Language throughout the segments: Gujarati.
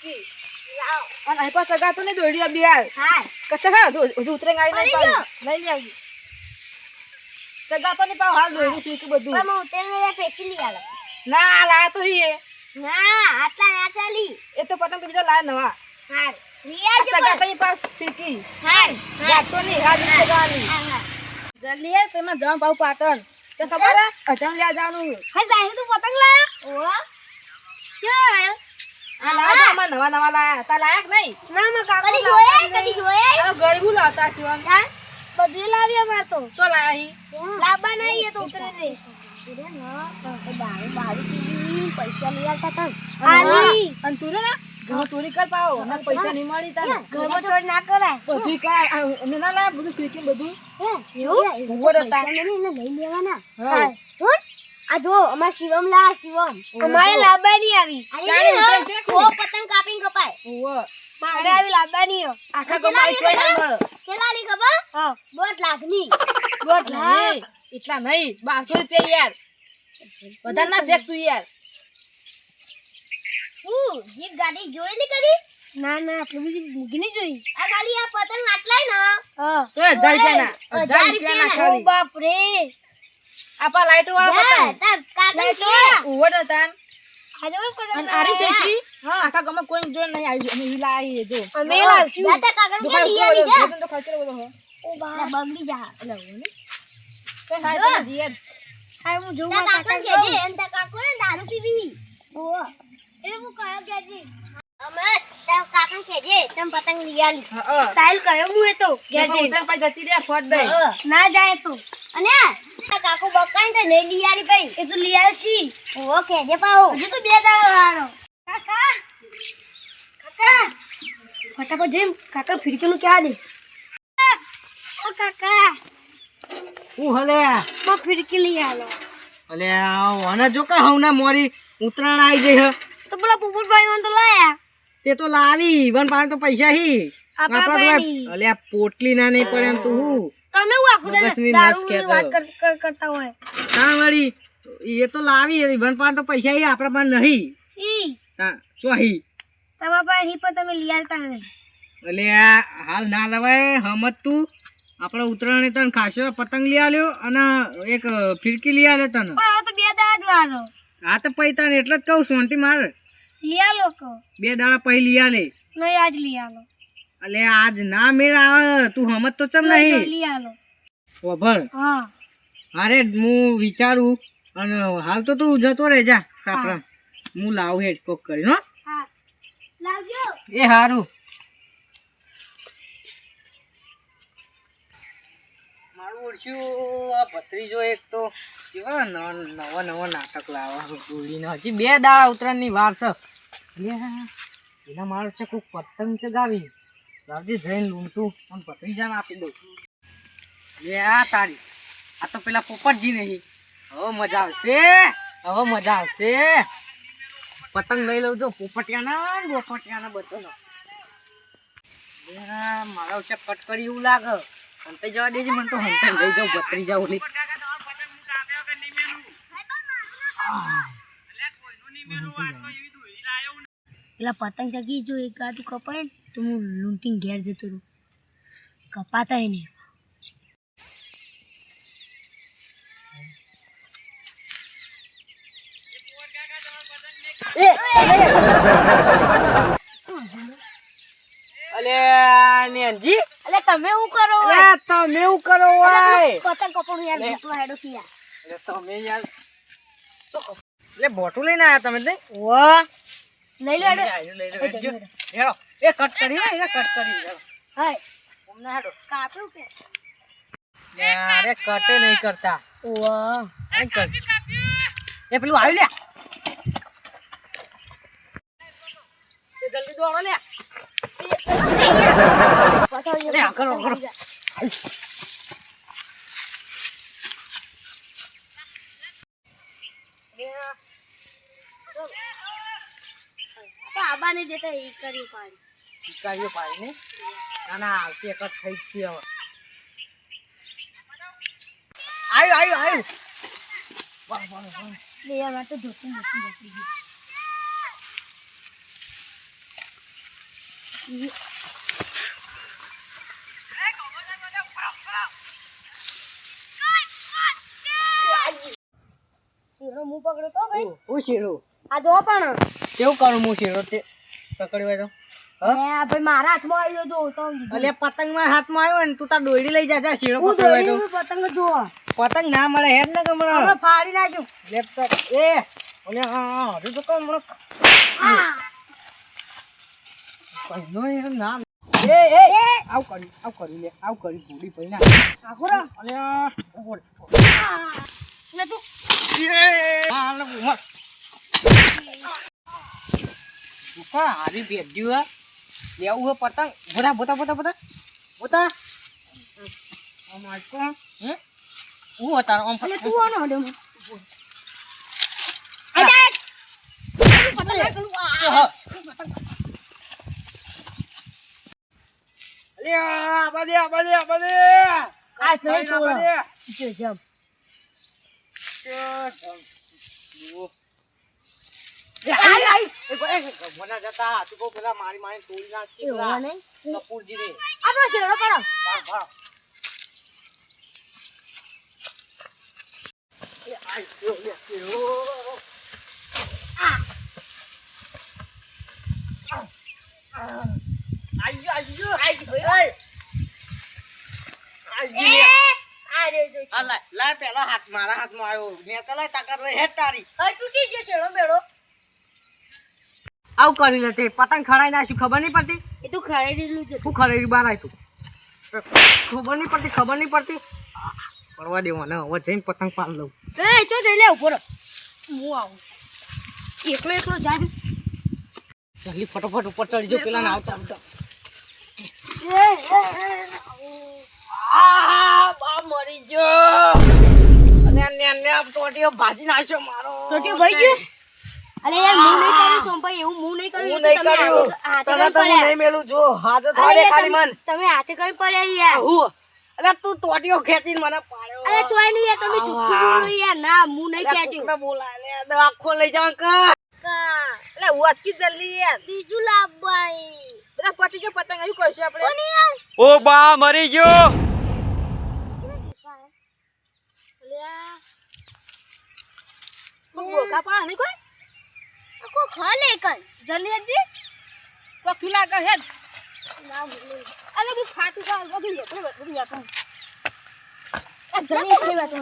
ફીરકી લાવ અને આ પાછા ગાતો ને દોડી બે હાલ હા કશે હા હજુ ઉતરે ગાઈ નહીં લઈ લેવી સગા તો ને પાવ હાલ દોડી ફીરકી બધું પણ ઉતરે ને ફેંકી લી આલો ના લાયા તો હી ના આટલા ના ચાલી એ તો પતંગ બીજો લાયા નવા હા લિયા સગા તો પાવ ફીરકી હા ગાતો ની હાલ સગાની હા જલ્દી યાર તેમાં જામ પાવ પાટણ તો ખબર હે અઢાણ લ્યા જાનું હે સાહેબ તું પતંગ લાયા ઓ ક્યાં આયો આ લાયા માં નવા નવા લાયા તા લાયક નહીં ના માં કાકા કદી જોયે આ ગરીબુ લાવતા છીવન હા બધી લાવી અમાર તો ચો લાયા હી લાબા નહીં એ તો ઉતરે રે ઉતરે ના તો બારી પૈસા લઈ આવતા તા આલી અન તું ને ઘર ચોરી કર પાઓ ના પૈસા નહીં મળી તને ઘરમાં ચોરી ના કરાય બધી કાય અમે ના લાયા બધું ફીરકી બધું હે એવું પૈસા મને એને લઈ લેવાના હા આ જો અમાર શિવમ લા શિવમ અમારે લાબાની આવી ચાલે ઉતરે છે કો પતંગ કાપીને કપાય ઓવો મારે આવી લાબાની આખા કમાઈ ચોઈ ના મળે ચેલાની ખબર હા 2 લાખની 2 લાખ એટલા નહીં 1200 રૂપિયા યાર બધા ના ફેક તું યાર જીપ ગાડી જોઈ લી કદી ના ના આટલી બધી મૂકી નહીં જોઈ આ ખાલી આ પતંગ આટલાય ને હા તો 1000 રૂપિયા ના ખાલી ઓ બાપ રે આપા લાઈટો વાળા પતંગ તાર કાકા ઓવર તાન આજે પતંગ અને આરી ફેકી હા આખા ગમે કોઈ જોઈ નહીં આવી અમે લાઈ જો અમે લાવશું દાદા કાકા કે લઈ આવી જા તો ખર્ચો બોલો હો ઓ બા બગડી જા એટલે ઓને કે હાય તો જીયર હાય હું જોઉં કાકા કે જે એંતા કાકો ને દારૂ પીવી ઓ એ હું કયો કેજી અમે તાર કાકા કે જે તમ પતંગ લઈ આલી સાઈલ કયો હું એ તો કેજી ઉતર પાઈ જતી રે ફોટ દે ના જાય તો અને કાકો બકાઈ તો નહીં લઈ આલી ભાઈ એ તો લઈ આવશી ઓ કે જે પાઓ હજુ તો 2 દાડા વાળો કાકા કાકા ફટાફટ જેમ કાકા ફીરકી નું ક્યાં દે ઓ કાકા હું હલે મો ફીરકી લઈ આલો અલે ઓના જો કા હવના મોરી ઉતરાણ આવી જઈ હ તો પેલા પુપુરભાઈ મને તો લાયા તે તો લાવી વન પાણ તો પૈસા હી આપણા તો અલે આ પોટલી ના નહીં પડે એમ તો હું તમે હું આખું મગજની દારૂ નસ ની વાત કરતા હોય તા વળી એ તો લાવી વન પાણ તો પૈસા હી આપણા પાણ નહીં ઈ તા ચોહી તમારા પાસે હી પણ તમે લઈ આલતા નહીં અલે હાલ ના લવાય હમત તું આપણે ઉતરાણે તને ખાસો પતંગ લઈ આલ્યો અને એક ફિરકી લઈ આલે તને પણ આ તો 2 દાડા જ વાળો આ તો પૈ તને એટલે જ કહું શાંતિ માર લઈ આલો કો 2 દાડા પૈ લઈ આલે નહીં આજ લઈ આલો અલે આજ ના મેળ આવે તું હમત તો ચમ નહીં લઈ આલો ઓભળ હા અરે હું વિચારું અને હાલ તો તું જતો રહે જા સાપરા હું લાવું હેડ કોક કરી હો હા લાવજો એ હારું મારું ઓળખ્યું આ ભત્રીજો એક તો કેવા નવા નાટક લાવવા દોડીને હજી 2 દાડા ઉતરાણની વાર છે એના મારું છે કોઈક પતંગ ચગાવી લાવજી જઈને લૂંટું અને ભત્રીજાને આપી દઉં એ આ તારી આ તો પેલા પોપટજી નહીં હવે મજા આવશે પતંગ લઈ લઉં જો પોપટિયાના બોપટિયાના બધાનો મારા ઉચ્ચા કટ કરી એવું લાગે હંતાઈ જવા દેજે મને તો હંતાઈ લઈ જાઉં ભત્રીજા ઓલી પેલા પતંગ ચગી જો એક ગાતું કપાય ને તો હું લૂંટીને ઘેર જતો રહું કપાતા નહીં અલે નેનજી અલે તમે શું કરો તમે શું કરો ઓય પતંગ કપડું યાર ભૂતવા હેડો કિયા અલે તમે યાર લે બોટું લઈને આયા તમે નહીં ઓ લઈ લો હેડો હેડો એ કટ કરી હો એને કટ કરી હેડો હાય ઓમને હેડો કાપ્યું કે યાર કટે નહીં કરતા ઓ નહીં કર એ પેલું આવી લે એ જલ્દી દોડો લે લે કરો આબા ને દેતા એ કરી પાડી શિકારીઓ પાડીને ના આવશે એક જ થઈ છે હવે આવ્યું લે યાર તો ધોતું શેરો હું પકડ્યો તો ભાઈ હું શેરો આ જો પણ કેવું કરું હું શેરો તે પકડ્યો હોય તો આ ભાઈ મારા હાથમાં આવ્યો જો તો અલે પતંગ માં હાથમાં આવ્યો ને તું તાર દોયડી લઈ જા શેરો હું પકડ્યો હોય તો દોરી પતંગ જો પતંગ ના મળે હેડ ને ગમણો હવે ફાડી નાખ્યું લેપટોપ એ ઓલે હા હજુ તો કોણ મને કઈનો એમ ના એ આવ કરી લે આવ કરી પૂડી પઈ ના આખોરા અલે ને તું હા ને ઉમર કા હારી ભેજ્યું હે લેવું હે પતંગ બોતા અમાર કો હે હું હતા ઓમ અલે તું આનો હડે અલે આ સહી છોડો જો જમ મારી તોડી નાખી એવું નહીં કપૂરજી રે આપણો શેરો પડો પેલા હાથ મારા હાથમાં આવ્યો મેં તો લાય તાકાત હોય હેડ તારી તૂટી ગયો શેરો બેડો આવું કરી લે તે પતંગ ખડાઈ નાખ્યું ખબર નહીં પડતી એ તો ખરાઈ દીધું છે તું ખરેડી બાર આવી તું ખબર નહીં પડતી પડવા દેવાને હવે જઈને પતંગ પાડ લઉં એ ચો જઈ લે ઉભો રહો હું આવું એકલો જાય જલ્દી ફટોફટ ઉપર ચડી જાઓ પેલા ને આવતા બા મરી ગયો અને ટોટીઓ ભાજી નાખ્યો મારો ટોટીઓ ભાઈ ગયો અરે યાર હું નહીં કર્યું સોમભાઈ એવું હું નહીં કર્યું તને તો હું નહીં મેલું જો હાજો થારે ખાલી મન તમે હાથે કરી પડ્યા યાર હું અરે તું ટોટીઓ ખેંચીને મને પાડ્યો અરે તોય નહીં યાર તમે જુઠ્ઠું બોલો યાર ના હું નહીં ખેંચ્યું કોકને બોલાય લે આખો લઈ જાવ કા એટલે વાતકી જલ્દી યાર બીજું લાવ ભાઈ બધા પટી જો પતંગ આવ્યું કરશું આપણે કોની યાર ઓ બા મરી ગયો બોકા પા નહીં કોઈ કો ખા લે કઈ જલ્દી જલ્દી પખી લાગે હેડ ના બોલે અલે બુ ફાટુ કા વગી લે બધી વાત આ જલ્દી થઈ વાત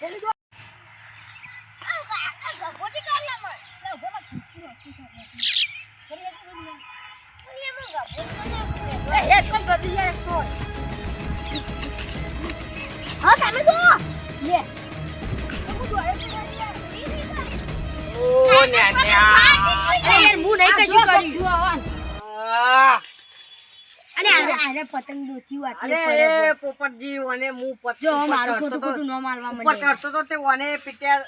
જલ્દી જો આ બોટી કાઢ લે મર લે બોલા હેડ કોણ કરી જાય તો હા તમે જો લે હું જો આયો ઓ ન્યા યાર હું નહીં કશું કર્યું અરે આરે પતંગ દોચી વાટી અરે પોપટજી ઓને મુ પત જો મારું ખોટું ન મારવા ઉપર માંડે ચડતો તો તે ઓને પીટ્યા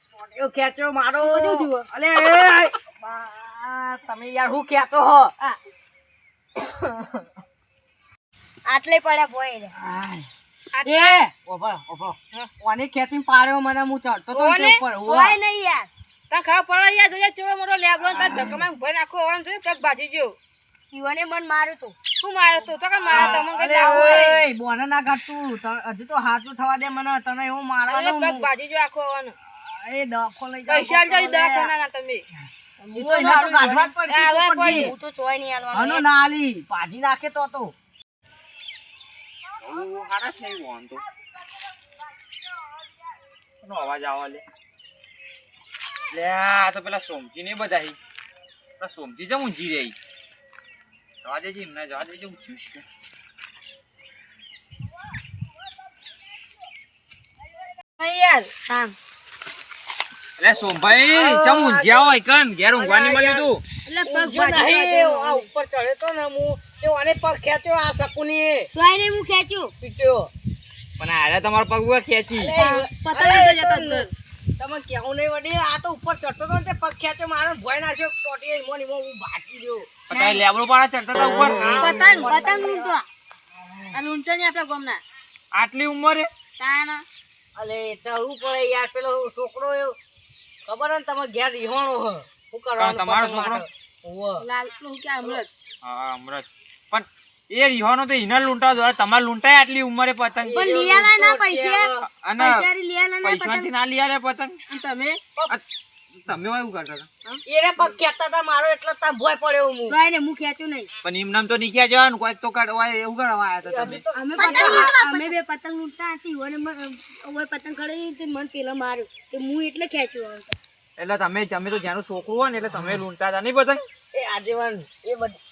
ટોટીઓ ખેંચ્યો મારો અલે બા તમે યાર હું ખેંચો હો આટલે પડ્યા ભોય રે એ ઓભો ઓને ખેંચીને પાડ્યો મને હું ચડતો તો તે ઉપર ભોય નહીં યાર તા ખા પડે યાર જોજે ચેવો મોટો લેબલો તા ધક્કામાં ભઈ નાખો આમ જો પગ ભાજી ગયો ઈવને મન માર્યું તું શું મારે તો કે મારે તમને કઈ લાવ ઓય બોને ના કાટતું હજુ તો હાચું થવા દે મને તને એવું મારવાનું પગ ભાજી જો આખો આનો એ દખો લઈ જાવ પૈસા લઈ દખના ના તમે ઈ તો એના તો કાઢવા જ પડશે હું તો ચોય નહીં આલવાનો આનો ના આલી ભાજી નાખે તો હારા થઈ વોન તો નો અવાજ આવા લે આ તો પેલા સોમજી ને બધા પેલા સોમજી જમ ઊંઘી રહી જવા દેજે એમને જવા દેજે હું જ્યુસ કે યાર હા એટલે સોમભાઈ જમ ઊંઘ્યા હોય કન ઘેર ઊંઘવાની મળ્યું તું એટલે પગ નહીં ભાજી આ ઉપર ચડ્યો તો ને હું તે ઓને પગ ખેંચ્યો આ શકુની ચોય નહીં હું ખેંચ્યું પીટ્યો પણ આરે તમારો પગ ઉવા ખેંચી પતંગ તો જતો જ તમે કેવું નહીં વડી આ તો ઉપર ચડતો તો ને તે પગ ખેંચ્યો મારો ભોય નાખ્યો ટોટી ઈમો ઈમો હું ભાગી ગયો પતાઈ લેબડો પાડા ચડતા હતા ઉપર પતંગ લૂંટો આ લૂંટો ને આપણા ગામના આટલી ઉંમરે તાના અલે ચડવું પડે યાર પેલો છોકરો ખબર હે ને તમે ઘેર રીહોણો હ શું કરવાનું તમારો પતંગ છોકરો માટે? લાલ નું કે અમૃત હા અમરત પણ એ રીહોનો તો ઈનર લૂંટા દો તમારે લૂંટાય આટલી ઉંમરે પતંગ પણ લીયાલા ના પૈસા અને પૈસા લીયાલા ના પૈસાથી ના લીયા રે પતંગ અને તમે તમે એવું કરતા હતા એને પગ ખેંચતા હતા મારો એટલે તાર ભોય પડ્યો હું ભાઈ ને હું ખેંચ્યું નહીં પણ એમ નામ તો નીકળ્યા જવાનું કોઈ તો કાઢવા એવું કરવા આયા હતા તમે અમે બે પતંગ લૂંટતા હતી ઓને પતંગ ખડી તે મને પેલો માર્યો તે હું એટલે ખેંચ્યું એટલે તમે તો જ્યાંનું છોકરું હોય ને એટલે તમે લૂંટા હતા નહીં પતંગ એ આગેવાન એ બધી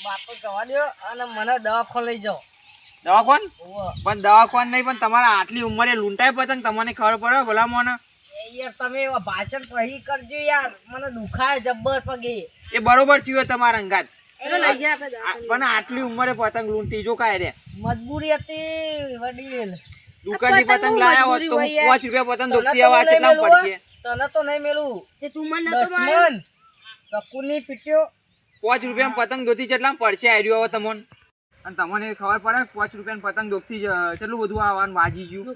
વાતો જવા દો અને મને દવાખાને લઈ જાઓ દવાખાન પણ દવાખાન નહીં પણ તમારા આટલી ઉંમરે લૂંટાય પતંગ તમને ખબર પડે ભલા મને યાર તમે એવા ભાષણ કહી કરજો યાર મને દુખાય જબ્બર પગે એ બરોબર થયું તમારા અંગાત એટલે લઈ ગયા આપણે પણ આટલી ઉંમરે પતંગ લૂંટી જો કાય રે મજબૂરી હતી વડીલ દુકાનથી પતંગ લાયા હોત તો 5 રૂપિયા પતંગ દોખતી આવા કેટલા પડશે તને તો નહીં મેલું તે તું મને નતો માર્યો દસમન સકુની પીટ્યો 5 રૂપિયા પતંગ દોતી કેટલા પડશે આઈડિયો હવે તમને અને તમને ખબર પડે 5 રૂપિયા પતંગ દોખતી કેટલું બધું આવવાનું વાજી ગયું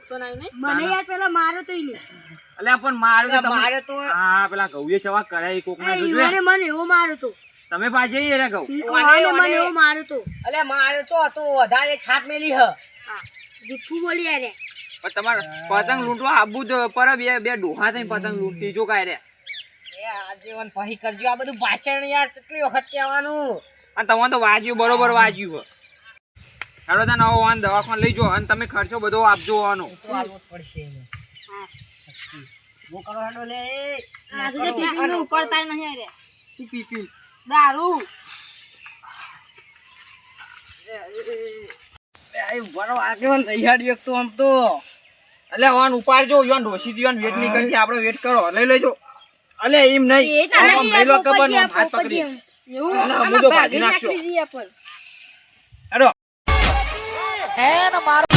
મને યાર પેલા માર્યો તો ઈ એટલે પણ મારે તો હા પેલા ઘઉએ ચવા કરાય કોકના જોજો ઈવને મને એવો માર્યો તો તમે પાજે રે ઘઉ મને એવો માર્યો તો અલે મારે ચો તો વધારે ખાટ મેલી હ હા જુઠ્ઠું બોલી યાર પણ તમારે પતંગ લૂંટવા આબુ પર બે ડોહા થઈને પતંગ લૂંટી જો કાય રે એ આજીવન પહી કરજો આ બધું ભાષણ યાર કેટલી વખત કહેવાનું અને તમને તો વાજ્યું બરોબર વાજ્યું હેડો તને નવો વાન દવાખાને લઈ જો અને તમે ખર્ચો બધો આપજો આનો તો આલવો જ પડશે એને હા હું કરો હેડો લે આ તો જે પીપીને ઉપડતા નહીં રે તું પી દારૂ એ બરો આગેવાન તૈયારી એક તો આમ તો એટલે વાન ઉપાડજો યોન રોસી દિયોન વેટ નહીં કરતી આપણે વેટ કરો લઈ લેજો અલે એમ નહીં આમ લઈ લો કબર નો હાથ પકડી એવું હું તો ભાજી નાખશો નાખી દીધી પણ હેડો હે ને મારો